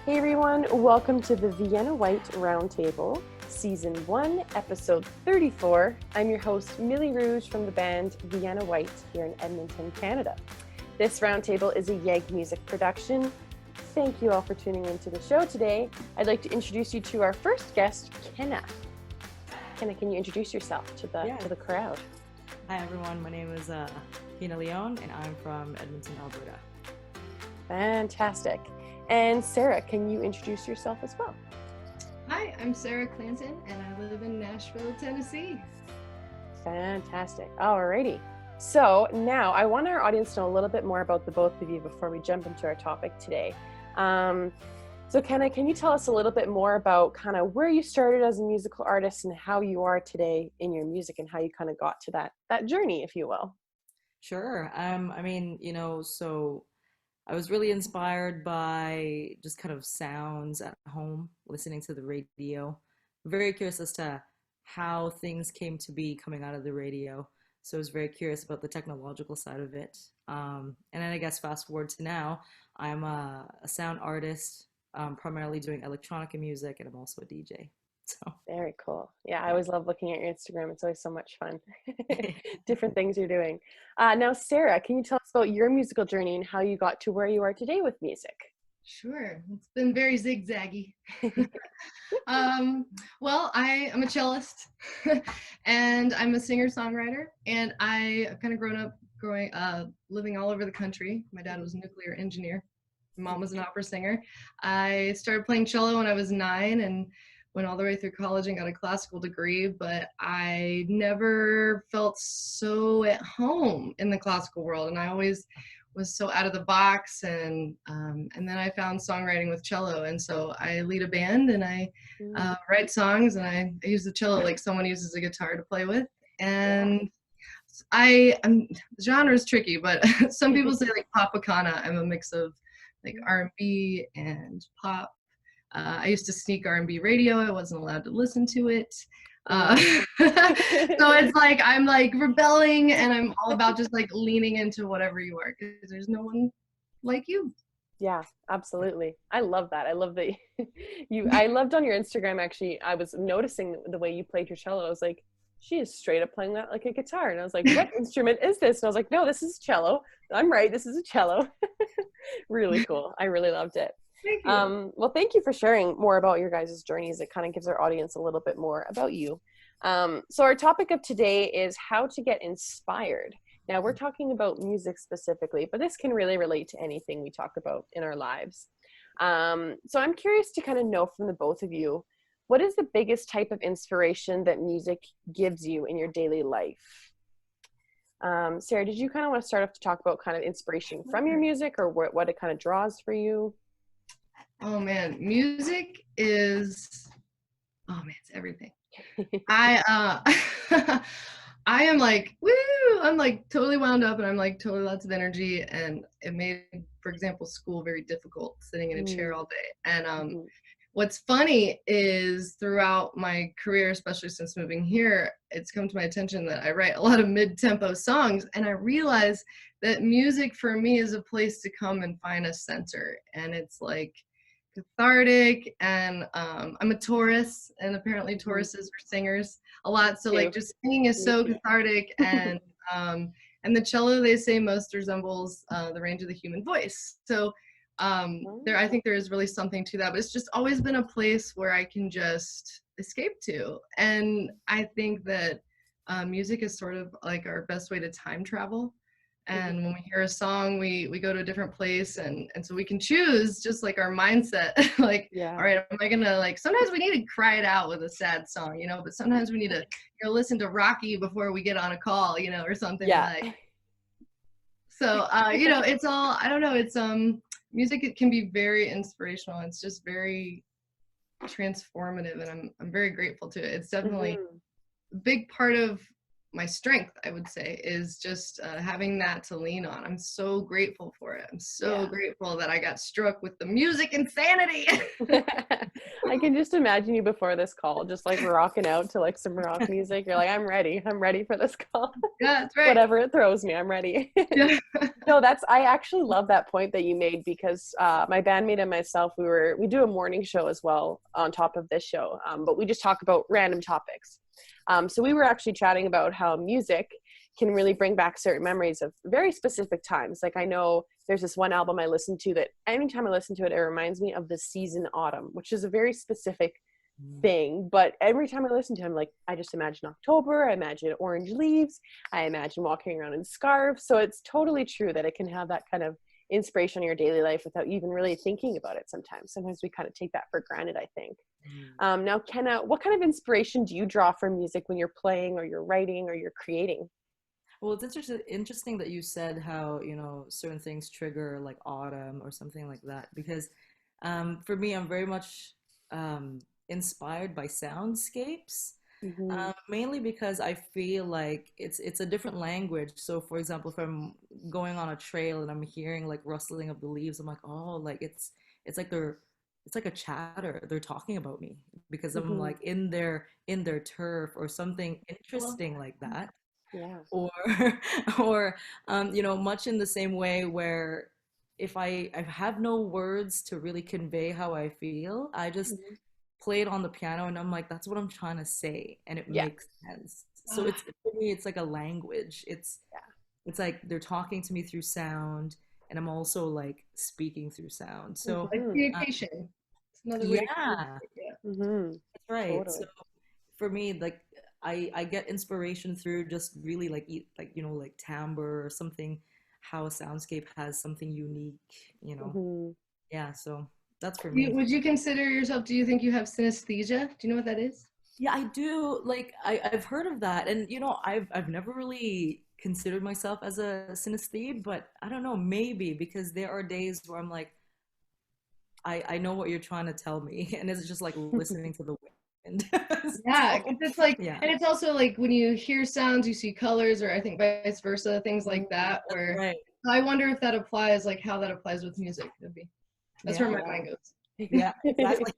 Hey everyone, welcome to the Vienna Whyte Roundtable, Season 1, Episode 34. I'm your host, Millie Rouge from the band Vienna Whyte here in Edmonton, Canada. This roundtable is a YEG music production. Thank you all for tuning into the show today. I'd like to introduce you to our first guest, Kenna. Kenna, can you introduce yourself to the crowd? Hi everyone, my name is Tina Leon and I'm from Edmonton, Alberta. Fantastic. And Sarah, can you introduce yourself as well? Hi, I'm Sarah Clanton and I live in Nashville, Tennessee. Fantastic. Alrighty. So now I want our audience to know a little bit more about the both of you before we jump into our topic today. So Kenna, can you tell us a little bit more about kind of where you started as a musical artist and how you are today in your music and how you kind of got to that journey, if you will? Sure. So I was really inspired by just kind of sounds at home, listening to the radio. Very curious as to how things came to be coming out of the radio. So I was very curious about the technological side of it. And then I guess fast forward to now, I'm a sound artist, primarily doing electronica music, and I'm also a DJ. So Very cool. Yeah, I always love looking at your Instagram. It's always so much fun. Different things you're doing. Now, Sarah, can you tell us about your musical journey and how you got to where you are today with music? Sure, it's been very zigzaggy. Well, I am a cellist and I'm a singer-songwriter, and I've kind of living all over the country. My dad was a nuclear engineer. My mom was an opera singer. I started playing cello when I was 9 and went all the way through college and got a classical degree, but I never felt so at home in the classical world, and I always was so out of the box. And then I found songwriting with cello, and so I lead a band and I write songs, and I use the cello like someone uses a guitar to play with. And the genre is tricky, but some people say like popacana. I'm a mix of like R&B and pop. I used to sneak R&B radio. I wasn't allowed to listen to it. So it's like I'm like rebelling, and I'm all about just like leaning into whatever you are, because there's no one like you. Yeah, absolutely. I love that. I love that I loved on your Instagram, actually, I was noticing the way you played your cello. I was like, she is straight up playing that like a guitar. And I was like, what instrument is this? And I was like, no, this is cello. I'm right. This is a cello. Really cool. I really loved it. Thank you. Well, thank you for sharing more about your guys' journeys. It kind of gives our audience a little bit more about you. So our topic of today is how to get inspired. Now, we're talking about music specifically, but this can really relate to anything we talk about in our lives. So I'm curious to kind of know from the both of you, what is the biggest type of inspiration that music gives you in your daily life? Sarah, did you kind of want to start off to talk about kind of inspiration from your music, or what it kind of draws for you? Oh man, music is, it's everything. I I am like, woo, I'm like totally wound up, and I'm like totally lots of energy, and it made, for example, school very difficult, sitting in a chair all day. And what's funny is throughout my career, especially since moving here, it's come to my attention that I write a lot of mid-tempo songs, and I realize that music for me is a place to come and find a center, and it's like cathartic. And I'm a Taurus, and apparently Tauruses are singers a lot, so like just singing is so cathartic. And the cello, they say, most resembles the range of the human voice. So I think there is really something to that, but it's just always been a place where I can just escape to. And I think that music is sort of like our best way to time travel. And when we hear a song, we go to a different place, and so we can choose just like our mindset. Like, all right, am I gonna, like, sometimes we need to cry it out with a sad song, but sometimes we need to listen to Rocky before we get on a call, or something like. So it's all, I don't know, it's music, it can be very inspirational. It's just very transformative, and I'm very grateful to it. It's definitely a big part of my strength, I would say, is just having that to lean on. I'm so grateful for it. I'm so grateful that I got struck with the music insanity. I can just imagine you before this call, just like rocking out to like some rock music. You're like, I'm ready for this call. Yeah, that's right. Whatever it throws me, I'm ready. Yeah. No, I actually love that point that you made, because my bandmate and myself, we do a morning show as well on top of this show, but we just talk about random topics. So we were actually chatting about how music can really bring back certain memories of very specific times. Like, I know there's this one album I listened to that anytime I listen to it, it reminds me of the season autumn, which is a very specific thing. But every time I listen to him, like, I just imagine October, I imagine orange leaves, I imagine walking around in scarves. So it's totally true that it can have that kind of inspiration in your daily life without even really thinking about it sometimes. Sometimes we kind of take that for granted, I think. Now, Kenna, what kind of inspiration do you draw from music when you're playing or you're writing or you're creating? Well, it's interesting that you said how, certain things trigger like autumn or something like that, because for me, I'm very much inspired by soundscapes, mainly because I feel like it's a different language. So, for example, if I'm going on a trail and I'm hearing like rustling of the leaves, I'm like, oh, like it's like it's like a chatter. They're talking about me because I'm like in their turf or something interesting like that. Yeah. Or or much in the same way where if I have no words to really convey how I feel, I just play it on the piano and I'm like, that's what I'm trying to say, and it makes sense. So it's, for me, it's like a language. It's like they're talking to me through sound, and I'm also like speaking through sound. So Like communication. It's another way to communicate. that's right. Totally. So for me, like I get inspiration through just really like like timbre or something, how a soundscape has something unique. Yeah, so that's for me. Would you consider yourself, do you think you have synesthesia? Do you know what that is? Yeah, I do. Like I've heard of that, and I've never really considered myself as a synesthete, but I don't know, maybe because there are days where I'm like, I know what you're trying to tell me, and it's just like listening to the wind. Yeah, because it's like, yeah, and it's also like when you hear sounds, you see colors, or I think vice versa, things like that. Where right. I wonder if that applies, like how that applies with music. That's where my mind goes. Yeah, exactly.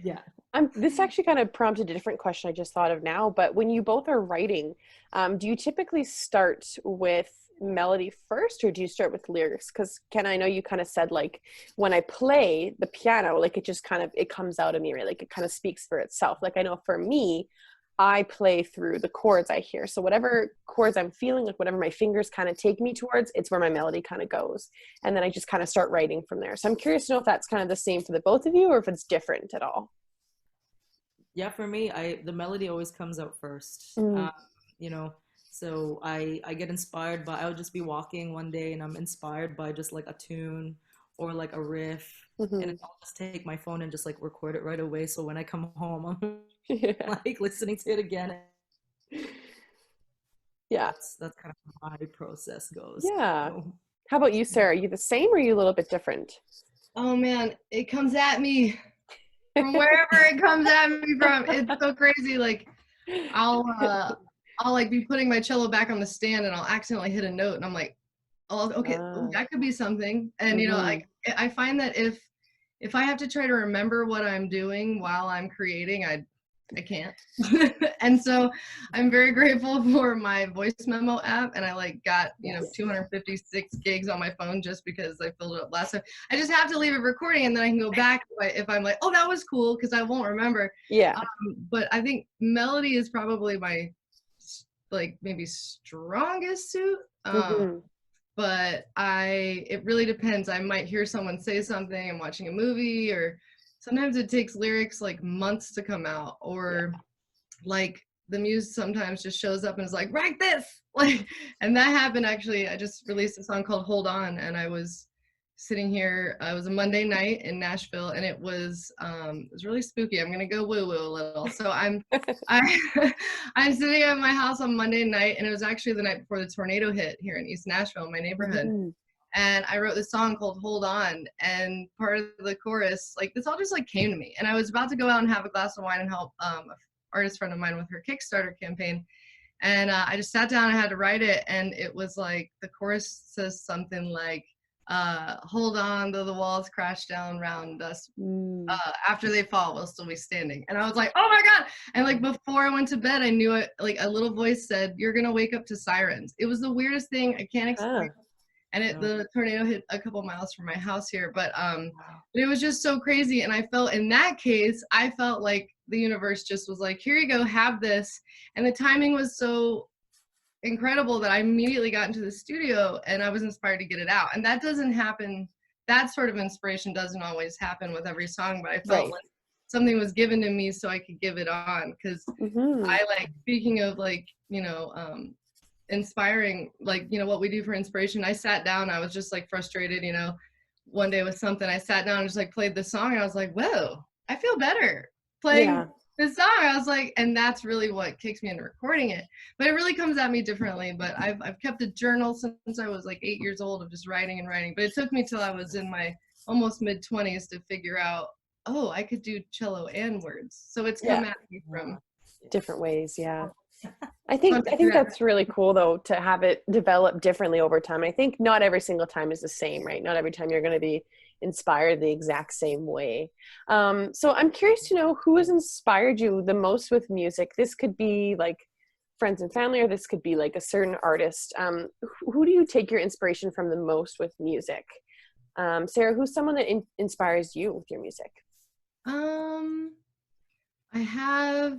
Yeah. This actually kind of prompted a different question I just thought of now, but when you both are writing, do you typically start with melody first, or do you start with lyrics? Because Ken, I know you kind of said like when I play the piano, like it just kind of, it comes out of me, right? Like it kind of speaks for itself. Like I know for me, I play through the chords I hear. So whatever chords I'm feeling, like whatever my fingers kind of take me towards, it's where my melody kind of goes. And then I just kind of start writing from there. So I'm curious to know if that's kind of the same for the both of you, or if it's different at all. Yeah, for me, the melody always comes out first. You know, so I get inspired by, I'll just be walking one day and I'm inspired by just like a tune or like a riff, and I'll just take my phone and just like record it right away. So when I come home, I'm like listening to it again. Yeah, that's kind of how my process goes. yeah. So. How about you, Sarah? Are you the same, or are you a little bit different? Oh man, it comes at me from wherever it comes at me from. It's so crazy. Like I'll like be putting my cello back on the stand and I'll accidentally hit a note and I'm like, oh, okay, that could be something. And I find that if I have to try to remember what I'm doing while I'm creating, I can't. And so I'm very grateful for my voice memo app, and I like got 256 gigs on my phone just because I filled it up last time. I just have to leave it recording and then I can go back if I'm like, oh, that was cool, because I won't remember. But I think melody is probably my like maybe strongest suit. But it really depends. I might hear someone say something, I'm watching a movie, or sometimes it takes lyrics like months to come out, or like the muse sometimes just shows up and is like, write this, like, and that happened actually. I just released a song called Hold On, and I was sitting here, it was a Monday night in Nashville, and it was really spooky. I'm gonna go woo-woo a little. So I'm sitting at my house on Monday night, and it was actually the night before the tornado hit here in East Nashville, in my neighborhood. And I wrote this song called Hold On, and part of the chorus, like this all just like came to me. And I was about to go out and have a glass of wine and help an artist friend of mine with her Kickstarter campaign. And I just sat down and had to write it. And it was like, the chorus says something like, hold on, though the walls crash down round us. After they fall, we'll still be standing. And I was like, oh my God. And like before I went to bed, I knew it, like a little voice said, you're going to wake up to sirens. It was the weirdest thing. I can't explain. And the tornado hit a couple miles from my house here, but it was just so crazy. And I felt, in that case, I felt like the universe just was like, here you go, have this. And the timing was so incredible that I immediately got into the studio and I was inspired to get it out. And that doesn't happen. That sort of inspiration doesn't always happen with every song, but I felt like something was given to me so I could give it on. Because I like, speaking of like, you know, inspiring, like, you know, what we do for inspiration, I sat down, I was just like frustrated, you know, one day with something, I sat down and just like played the song and I was like, whoa, I feel better playing this song. I was like, and that's really what kicks me into recording it. But it really comes at me differently. But I've kept a journal since I was like 8 years old of just writing and writing. But it took me till I was in my almost mid-20s to figure out, oh, I could do cello and words. So it's come at me from different ways. I think that's really cool though, to have it develop differently over time. I think not every single time is the same, right? Not every time you're going to be inspired the exact same way. So I'm curious to know who has inspired you the most with music. This could be like friends and family, or this could be like a certain artist. Who do you take your inspiration from the most with music? Sarah, who's someone that inspires you with your music? I have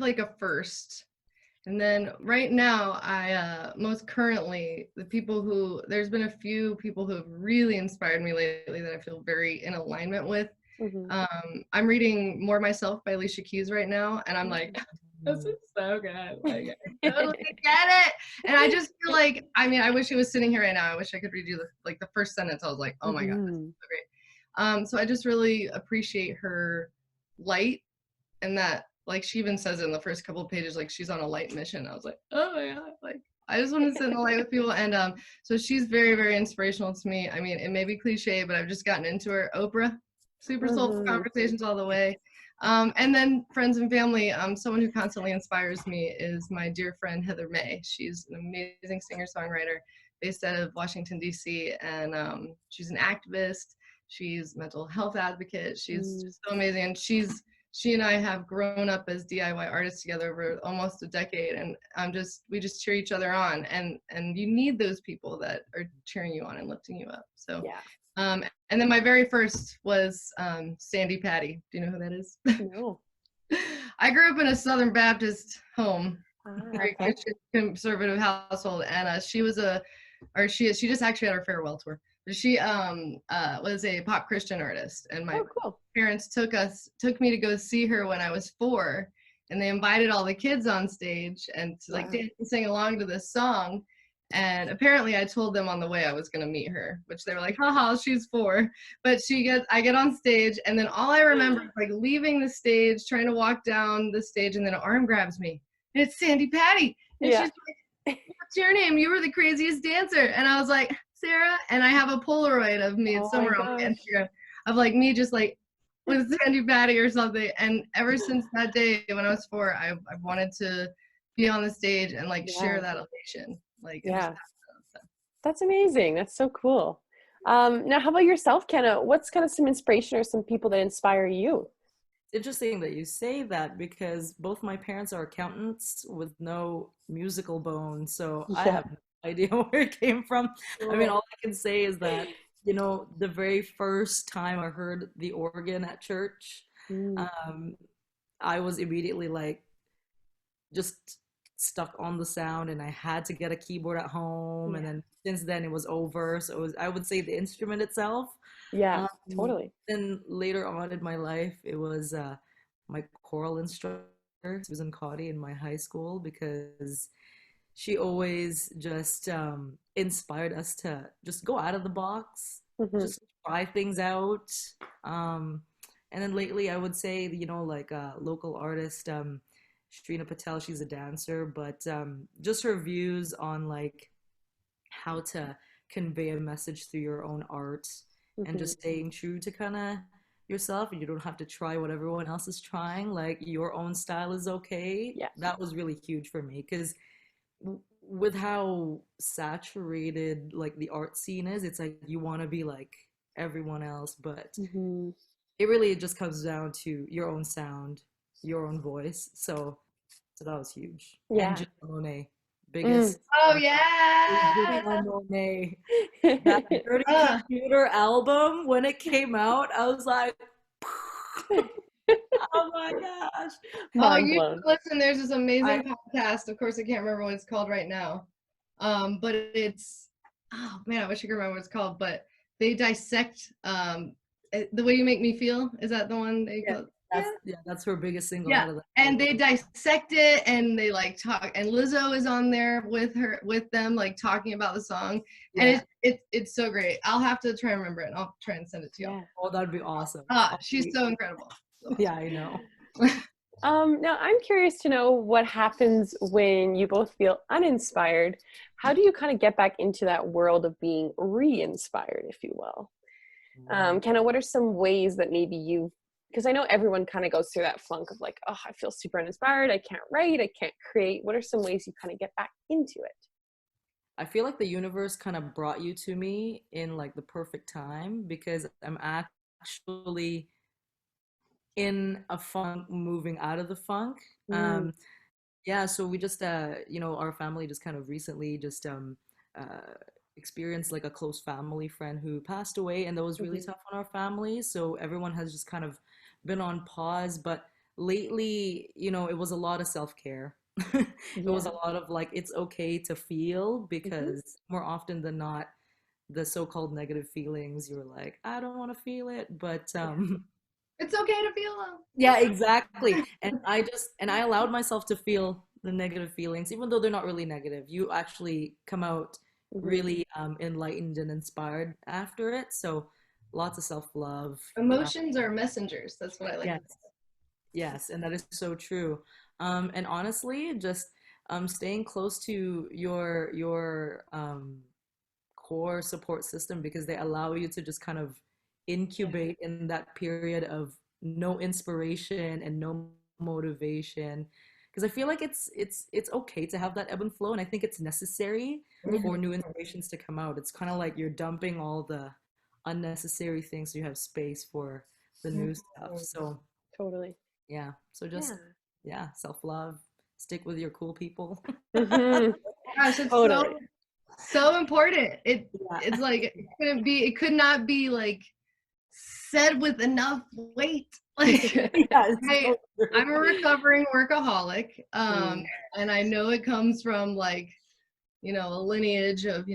like a first. And then right now, I most currently, there's been a few people who have really inspired me lately that I feel very in alignment with. I'm reading More Myself by Alicia Keys right now, and I'm like, this is so good. Like, I totally get it. And I just feel like, I mean, I wish he was sitting here right now. I wish I could read you the first sentence. I was like, oh my God, this is so great. So I just really appreciate her light, and that, like, she even says it in the first couple of pages, like she's on a light mission. I was like, oh my God, like I just want to sit in the light with people. And so she's very, very inspirational to me. I mean, it may be cliche, but I've just gotten into her. Oprah, super soulful conversations all the way. And then friends and family, someone who constantly inspires me is my dear friend Heather May. She's an amazing singer-songwriter based out of Washington, D.C. And she's an activist. She's a mental health advocate. She's just so amazing. And she and I have grown up as DIY artists together over almost a decade, and we just cheer each other on, and you need those people that are cheering you on and lifting you up. So and then my very first was Sandy Patty. Do you know who that is? No. I grew up in a Southern Baptist home, very Christian conservative household, and she just actually had her farewell tour. She was a pop Christian artist, and my parents took me to go see her when I was 4, and they invited all the kids on stage and to like dance and sing along to this song. And apparently I told them on the way I was going to meet her, which they were like, haha, she's 4. But I get on stage, and then all I remember is like leaving the stage, trying to walk down the stage, and then an arm grabs me, and it's Sandy Patty. And she's like, what's your name? You were the craziest dancer. And I was like, Sarah. And I have a Polaroid of me somewhere on Instagram of like me just like with Sandy Patty or something. And ever since that day when I was 4, I wanted to be on the stage and like share that elation. Like That's amazing. That's so cool. Now, how about yourself, Kenna? What's kind of some inspiration or some people that inspire you? Interesting that you say that, because both my parents are accountants with no musical bone, so I have no idea where it came from. I mean, all I can say is that, you know, the very first time I heard the organ at church, I was immediately like just stuck on the sound, and I had to get a keyboard at home, and then since then it was over. So I would say the instrument itself. Totally. Then later on in my life, it was my choral instructor, Susan Cotty, in my high school, because she always just inspired us to just go out of the box, just try things out. And then lately, I would say, you know, like a local artist, Shrina Patel, she's a dancer, but just her views on like how to convey a message through your own art, and just staying true to kind of yourself and you don't have to try what everyone else is trying. Like your own style is okay. Yeah. That was really huge for me because with how saturated like the art scene is, it's like you want to be like everyone else, but Hmm. it really just comes down to your own sound, your own voice. So that was huge. And Yeah. Janelle Monáe, Mm. biggest Oh Janelle yeah. Monáe. That Dirty Computer album, when it came out, I was like, oh my gosh. Oh, Mind you should blown. listen. There's this I, amazing podcast. Of course, I can't remember what it's called right now. But it's, oh man, I wish I could remember what it's called. But they dissect The Way You Make Me Feel. Is that the one they yeah, call? Yeah. that's her biggest single Yeah. out of that And album. they dissect it, and they like talk. And Lizzo is on there with them, like talking about the song. Yeah. And it's so great. I'll have to try and remember it. And I'll try and send it to you. Yeah. Oh, that'd be awesome. She's so incredible. So Yeah, I know. Now I'm curious to know what happens when you both feel uninspired. How do you kind of get back into that world of being re-inspired, if you will? Kind of what are some ways that maybe you, because I know everyone kind of goes through that flunk of like, oh, I feel super uninspired. I can't write. I can't create. What are some ways you kind of get back into it? I feel like the universe kind of brought you to me in like the perfect time because I'm actually in a funk moving out of the funk. Mm. Yeah, so we just our family just kind of recently just uh experienced like a close family friend who passed away, and that was really Mhm. tough on our family. So everyone has just kind of been on pause, but lately, it was a lot of self-care. It was Yeah. a lot of like it's okay to feel Mhm. because more often than not the so-called negative feelings, you're like, I don't want to feel it, but Yeah. it's okay to feel them. yeah, exactly. And I allowed myself to feel the negative feelings, even though they're not really negative. You actually come out Mhm. really enlightened and inspired after it. So lots of self-love. Emotions are messengers. That's what I like Yes, to say. yes, and that is so true. And honestly, just staying close to your core support system because they allow you to just kind of Yeah. incubate in that period of no inspiration and no motivation, because I feel like it's okay to have that ebb and flow, and I think it's necessary for new inspirations to come out. It's kind of like you're dumping all the unnecessary things so you have space for the new stuff. So Totally. yeah, so just Yeah. yeah, self-love, stick with your cool people. Hmm. Gosh, it's Totally. so important. Yeah. It's like it could not be like said with enough weight. Like Yeah, it's I so true. I'm a recovering workaholic. Mm. And I know it comes from like, a lineage of,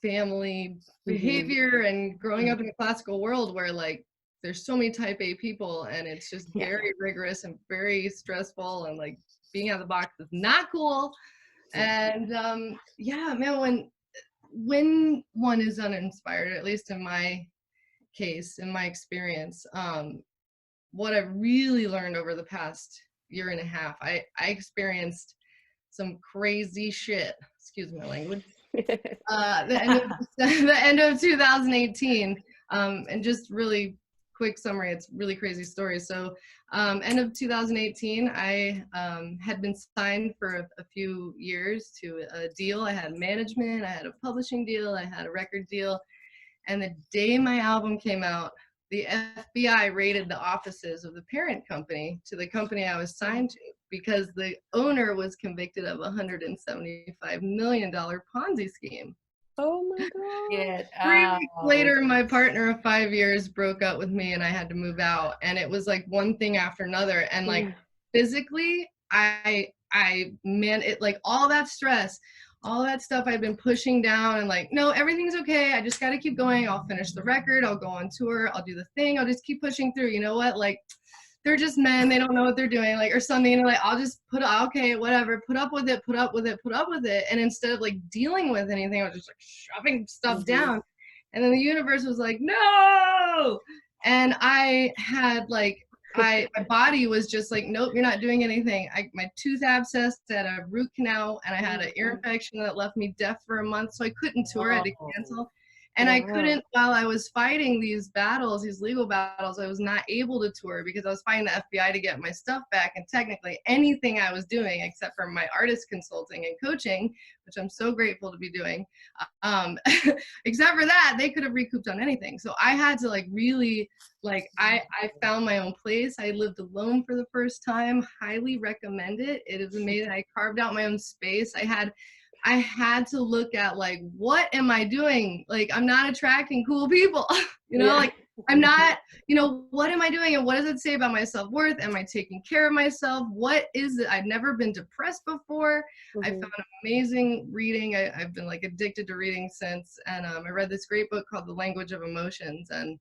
family Mhm. behavior and growing up in a classical world where like there's so many type A people and it's just Yeah. very rigorous and very stressful and like being out of the box is not cool. Yeah. And yeah, man, when one is uninspired, at least in my case, in my experience, what I've really learned over the past year and a half, I experienced some crazy shit. Excuse my language. The end of the end of 2018, and just really quick summary. It's really crazy story. So, end of 2018, I had been signed for a few years to a deal. I had management, I had a publishing deal, I had a record deal, and the day my album came out, the FBI raided the offices of the parent company to the company I was signed to because the owner was convicted of a $175 million Ponzi scheme. Oh my gosh. Get 3 weeks out. later, my partner of 5 years broke up with me and I had to move out. And it was like one thing after another. And like Yeah. physically, man, it like all that stress, all that stuff I'd been pushing down and like, no, everything's okay. I just got to keep going. I'll finish the record. I'll go on tour. I'll do the thing. I'll just keep pushing through. You know what? Like, they're just men. They don't know what they're doing, like, or something. And like, I'll just okay, whatever, put up with it, put up with it, put up with it. And instead of like dealing with anything, I was just like shoving stuff Mhm. down. And then the universe was like, no. And I had like, my body was just like, nope, you're not doing anything. My tooth abscessed, had a root canal, and I had an ear infection that left me deaf for a month. So I couldn't tour. I had to Whoa. cancel. And I Wow. couldn't, while I was fighting these battles, these legal battles, I was not able to tour because I was fighting the FBI to get my stuff back. And technically anything I was doing, except for my artist consulting and coaching, which I'm so grateful to be doing, except for that, they could have recouped on anything. So I had to like really, like, I found my own place. I lived alone for the first time. Highly recommend it. It is amazing. I carved out my own space. I had to look at like, what am I doing? Like, I'm not attracting cool people, you know, like I'm not, you know, what am I doing? And what does it say about my self-worth? Am I taking care of myself? What is it? I've never been depressed before. I found amazing reading. I've been like addicted to reading since, and I read this great book called The Language of Emotions. And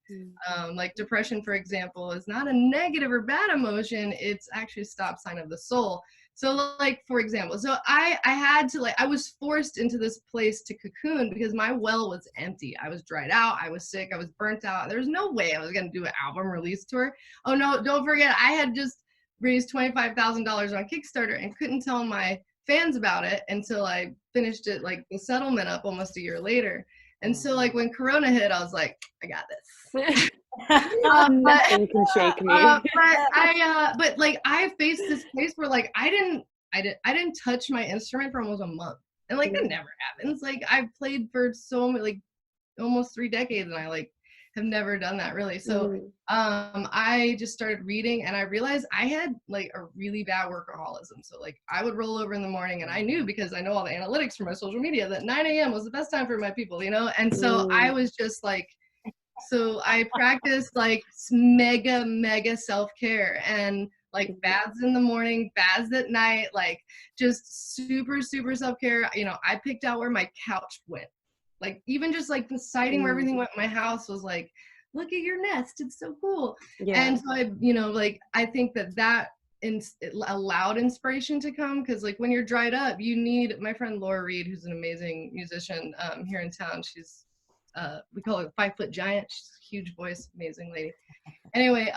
like depression, for example, is not a negative or bad emotion. It's actually a stop sign of the soul. So like, for example, so I had to like, I was forced into this place to cocoon because my well was empty. I was dried out. I was sick. I was burnt out. There was no way I was going to do an album release tour. Oh no, don't forget, I had just raised $25,000 on Kickstarter and couldn't tell my fans about it until I finished it, like the settlement up almost a year later. And so like when Corona hit, I was like, I got this. Nothing can shake me. But like I faced this place where like I didn't touch my instrument for almost a month, and like that never happens. Like I've played for so many, like almost 3 decades, and I like have never done that really. So I just started reading, and I realized I had like a really bad workaholism. So like I would roll over in the morning, and I knew, because I know all the analytics from my social media, that 9 a.m. was the best time for my people, you know. And so I was just like, so I practiced like mega self-care, and like baths in the morning, baths at night, like just super self-care. You know, I picked out where my couch went. Like even just like the siding where everything went in my house was like, look at your nest, it's so cool. And so I, you know, like I think that it allowed inspiration to come, because like when you're dried up, you need, my friend Laura Reed, who's an amazing musician here in town, she's we call her 5-foot giant. She's a huge voice, amazing lady. Anyway,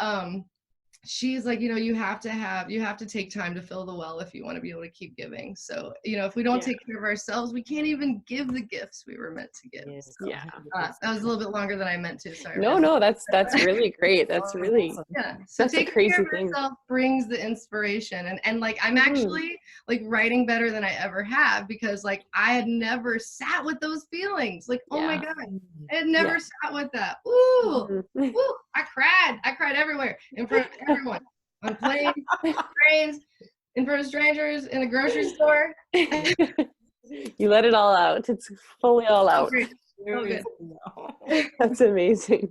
she's like, you know, you have to take time to fill the well if you want to be able to keep giving. So, you know, if we don't take care of ourselves, we can't even give the gifts we were meant to give. So, that was a little bit longer than I meant to. Sorry. No, that's really great. That's really, So that's a taking crazy care of thing. yourself brings the inspiration, and like I'm actually like writing better than I ever have, because like I had never sat with those feelings. Like, oh my God, I had never sat with that. Ooh, I cried everywhere, in front of everyone, on planes, trains, in front of strangers, in the grocery store. You let it all out. It's fully all out. Oh, good. That's amazing.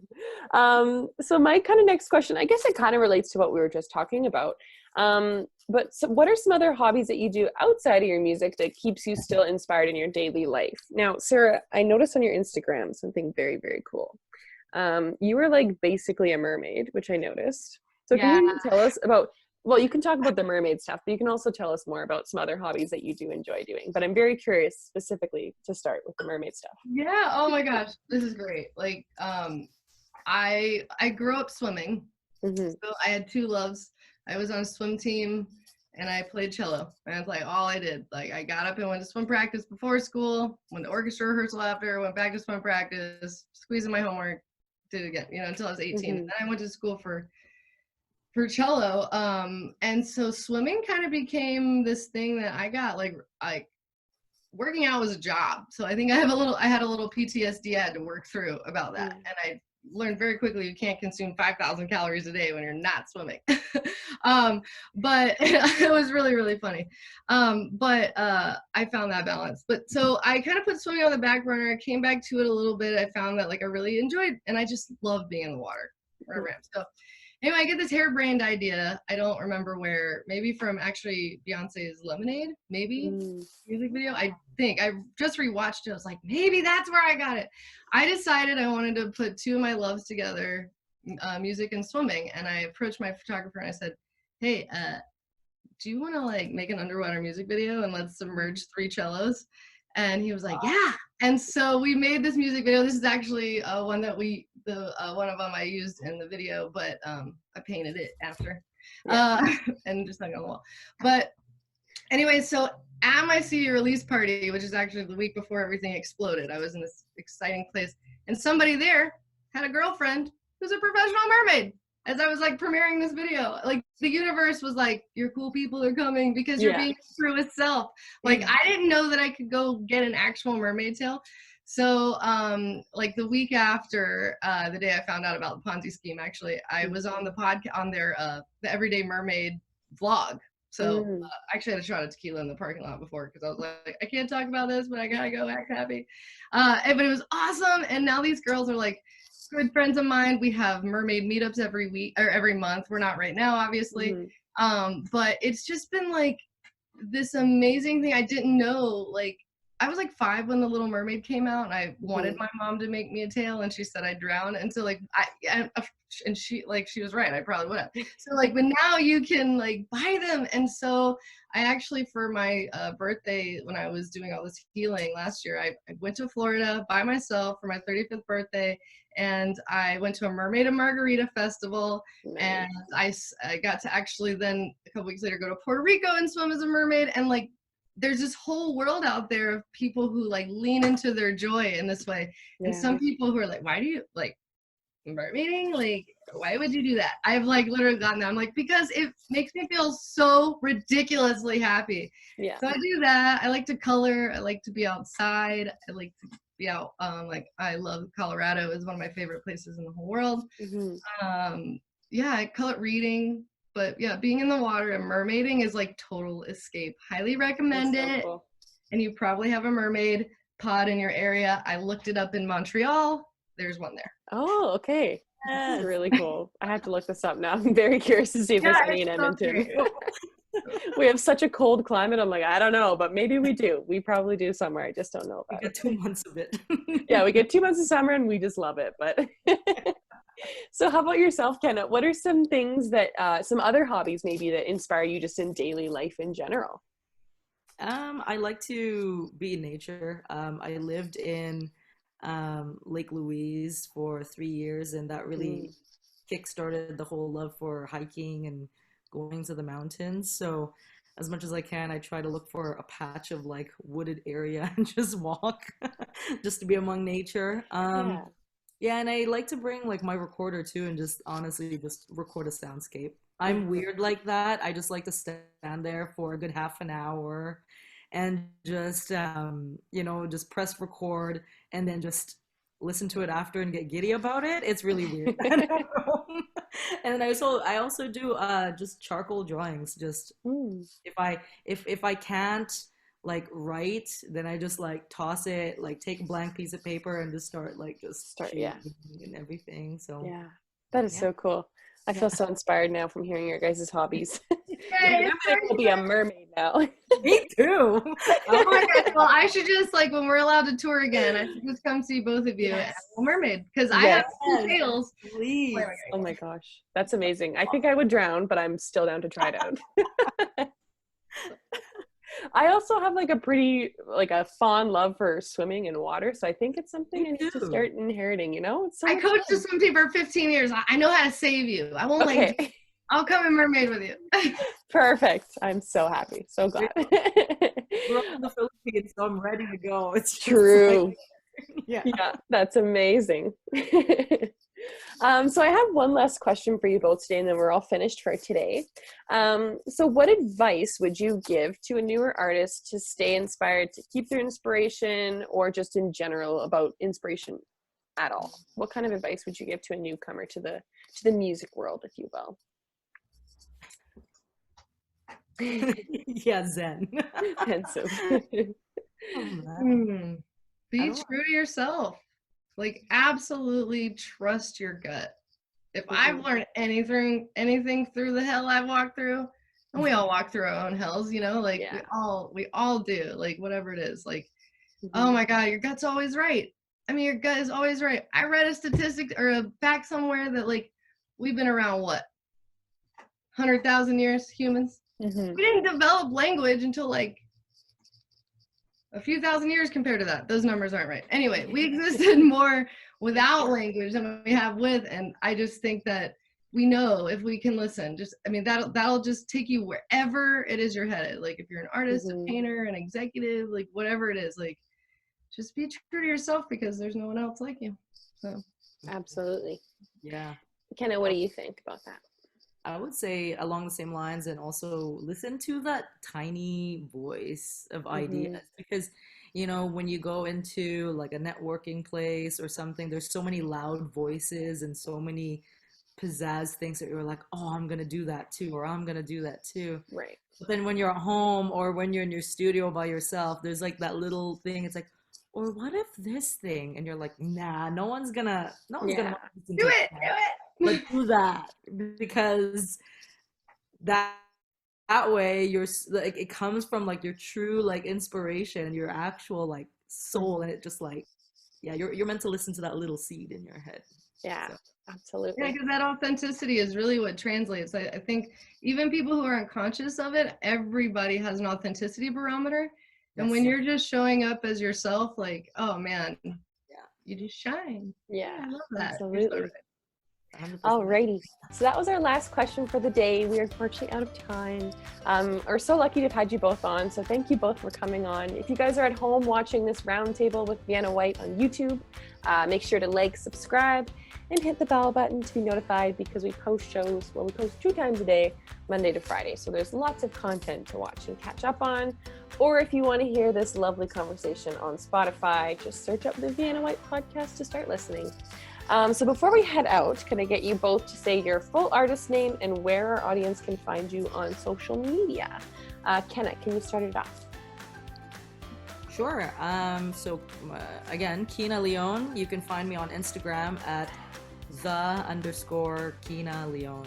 So my kind of next question, I guess it kind of relates to what we were just talking about. But so what are some other hobbies that you do outside of your music that keeps you still inspired in your daily life? Now, Sarah, I noticed on your Instagram something very, very cool. You were like basically a mermaid, which I noticed. So can you tell us about, well, you can talk about the mermaid stuff, but you can also tell us more about some other hobbies that you do enjoy doing. But I'm very curious specifically to start with the mermaid stuff. Yeah. Oh my gosh, this is great. Like, I grew up swimming. So I had 2 loves. I was on a swim team, and I played cello. And that's like all I did. Like I got up and went to swim practice before school, went to orchestra rehearsal after, went back to swim practice, squeezing my homework, did it again, you know, until I was 18. And then I went to school for cello. And so swimming kind of became this thing that I got like working out was a job. So I think I had a little PTSD I had to work through about that. And I learned very quickly you can't consume 5,000 calories a day when you're not swimming. But it was really funny. But I found that balance. But so I kind of put swimming on the back burner. I came back to it a little bit. I found that like I really enjoyed, and I just love being in the water wherever I am. So anyway, I get this harebrained idea. I don't remember where, maybe from actually Beyonce's Lemonade, maybe music video. I think I just rewatched it. I was like, maybe that's where I got it. I decided I wanted to put 2 of my loves together, music and swimming. And I approached my photographer and I said, hey, do you want to like make an underwater music video and let's submerge 3 cellos? And he was like, yeah. And so we made this music video. This is actually one that one of them I used in the video, but I painted it after and just hung it on the wall. But anyway, so at my CD release party, which is actually the week before everything exploded, I was in this exciting place. And somebody there had a girlfriend who's a professional mermaid. As I was like premiering this video, like the universe was like, your cool people are coming because you're being your truest self. Like I didn't know that I could go get an actual mermaid tail. So like the week after the day I found out about the Ponzi scheme, actually, I was on the podcast on their the Everyday Mermaid vlog. So I actually had a shot of tequila in the parking lot before because I was like, I can't talk about this, but I gotta go act happy. But it was awesome. And now these girls are like good friends of mine. We have mermaid meetups every week or every month. We're not right now, obviously. But it's just been like this amazing thing. I didn't know, like, I was like 5 when The Little Mermaid came out, and I wanted my mom to make me a tail, and she said I'd drown. And so like and she was right. I probably would have. So like, but now you can like buy them. And so I actually, for my birthday, when I was doing all this healing last year, I went to Florida by myself for my 35th birthday, and I went to a Mermaid and Margarita festival. And I got to actually then a couple weeks later go to Puerto Rico and swim as a mermaid. And like, there's this whole world out there of people who like lean into their joy in this way. And some people who are like, why do you like mermaiding? Like, why would you do that? I've like literally gotten that. I'm like, because it makes me feel so ridiculously happy. So I do that. I like to color. I like to be outside. I like to be out. Like I love Colorado. It's one of my favorite places in the whole world. I color reading. But yeah, being in the water and mermaiding is like total escape. Highly recommend it. Cool. And you probably have a mermaid pod in your area. I looked it up in Montreal. There's one there. Oh, okay. This is really cool. I have to look this up now. I'm very curious to see if there's any in Edmonton. We have such a cold climate. I'm like, I don't know, but maybe we do. We probably do somewhere. I just don't know about it. We get 2 months of it. Yeah, we get 2 months of summer and we just love it. But so how about yourself, Kenna? What are some things that, some other hobbies maybe that inspire you just in daily life in general? I like to be in nature. I lived in Lake Louise for 3 years, and that really kickstarted the whole love for hiking and going to the mountains. So as much as I can, I try to look for a patch of like wooded area and just walk just to be among nature. Yeah, and I like to bring like my recorder too and just honestly just record a soundscape. I'm weird like that. I just like to stand there for a good half an hour and just just press record and then just listen to it after and get giddy about it. It's really weird. And I also do just charcoal drawings. Just if I can't like write, then I just like toss it, like take a blank piece of paper and just start and everything. So yeah, that is so cool. I feel so inspired now from hearing your guys' hobbies. I will be a mermaid now. Me too. Oh my gosh. Well, I should just like when we're allowed to tour again, I should just come see both of you at Mermaid because I have 2 tails. Please. Oh my gosh, that's amazing. I think I would drown, but I'm still down to try it out. I also have like a fond love for swimming in water, so I think it's something I need to start inheriting, you know? It's so I coached a swim team for 15 years. I know how to save you. I won't I'll come and mermaid with you. Perfect. I'm so happy. So glad. We're in the Philippines, so I'm ready to go. It's true. Yeah, that's amazing. So I have one last question for you both today, and then we're all finished for today. So what advice would you give to a newer artist to stay inspired, to keep their inspiration, or just in general about inspiration at all? What kind of advice would you give to a newcomer to the music world, if you will? Yeah, Zen. Be true to yourself. Like, absolutely trust your gut. If I've learned anything through the hell I've walked through, and we all walk through our own hells, you know, like we all do, like whatever it is, like, oh my God, your gut's always right. I mean, your gut is always right. I read a statistic or a fact somewhere that like we've been around 100,000 years, humans. We didn't develop language until like a few thousand years compared to that. Those numbers aren't right. Anyway, we existed more without language than we have with, and I just think that we know if we can listen. That'll just take you wherever it is you're headed. Like if you're an artist, a painter, an executive, like whatever it is, like just be true to yourself because there's no one else like you. So Absolutely. Yeah. Kenna, what do you think about that? I would say along the same lines, and also listen to that tiny voice of Mm-hmm. ideas, because when you go into like a networking place or something, there's so many loud voices and so many pizzazz things that you're like, oh, I'm gonna do that too, or I'm gonna do that too. Right. But then when you're at home or when you're in your studio by yourself, there's like that little thing. It's like, or what if this thing? And you're like, nah, no one's gonna Yeah. want to listen do to it, that. do it. But do that, because that that way like it comes from like your true like inspiration, your actual like soul, and Mhm. it just like, yeah, you're meant to listen to that little seed in your head. Yeah, So Yeah, absolutely. because that authenticity is really what translates. I think even people who aren't conscious of it, everybody has an authenticity barometer. And when yes, you're just showing up as yourself, like, oh man, yeah, you just shine. Yeah, Yeah, I love that. You're so absolutely. right. 100%. Alrighty. So that was our last question for the day. We are unfortunately out of time. We're so lucky to have had you both on. So thank you both for coming on. If you guys are at home watching this roundtable with Vienna Whyte on YouTube, make sure to like, subscribe, and hit the bell button to be notified, because we post shows. Well, we post 2 times a day, Monday to Friday. So there's lots of content to watch and catch up on. Or if you want to hear this lovely conversation on Spotify, just search up the Vienna Whyte podcast to start listening. So before we head out, can I get you both to say your full artist name and where our audience can find you on social media? Kenna, can you start it off? Sure. Again, Kina Leon. You can find me on Instagram at _Kina Leon,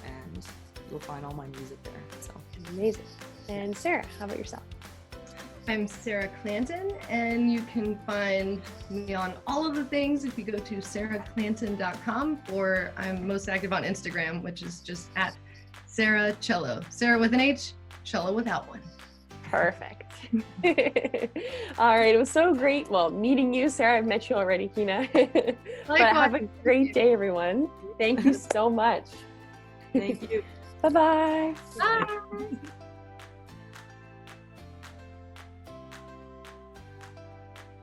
and you'll find all my music there. So Amazing. And Sarah, how about yourself? I'm Sarah Clanton, and you can find me on all of the things if you go to sarahclanton.com, or I'm most active on Instagram, which is just at Sarah Cello. Sarah with an H, cello without one. Perfect. All right. It was so great. Well, meeting you, Sarah. I've met you already, Kina. But have a great day, everyone. Thank you so much. thank you. Bye-bye. Bye.